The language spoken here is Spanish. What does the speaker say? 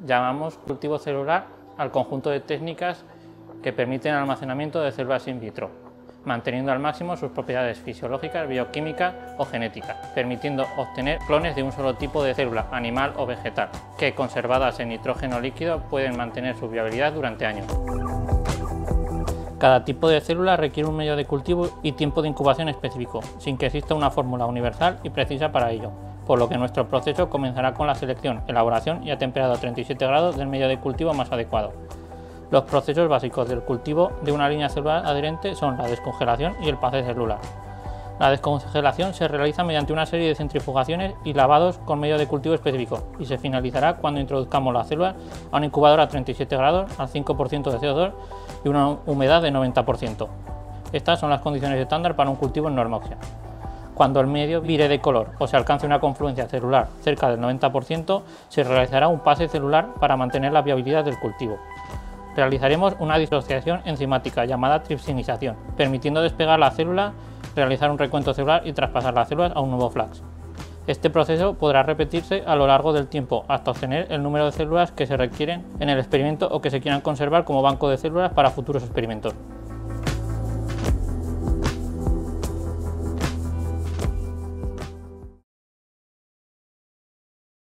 Llamamos cultivo celular al conjunto de técnicas que permiten el almacenamiento de células in vitro, manteniendo al máximo sus propiedades fisiológicas, bioquímicas o genéticas, permitiendo obtener clones de un solo tipo de célula, animal o vegetal, que conservadas en nitrógeno líquido pueden mantener su viabilidad durante años. Cada tipo de célula requiere un medio de cultivo y tiempo de incubación específico, sin que exista una fórmula universal y precisa para ello, por lo que nuestro proceso comenzará con la selección, elaboración y a temperatura a 37 grados del medio de cultivo más adecuado. Los procesos básicos del cultivo de una línea celular adherente son la descongelación y el pase celular. La descongelación se realiza mediante una serie de centrifugaciones y lavados con medio de cultivo específico y se finalizará cuando introduzcamos las células a una incubadora a 37 grados, al 5% de CO2 y una humedad de 90%. Estas son las condiciones estándar para un cultivo en normoxia. Cuando el medio vire de color o se alcance una confluencia celular cerca del 90%, se realizará un pase celular para mantener la viabilidad del cultivo. Realizaremos una disociación enzimática llamada tripsinización, permitiendo despegar la célula, realizar un recuento celular y traspasar las células a un nuevo flax. Este proceso podrá repetirse a lo largo del tiempo hasta obtener el número de células que se requieren en el experimento o que se quieran conservar como banco de células para futuros experimentos.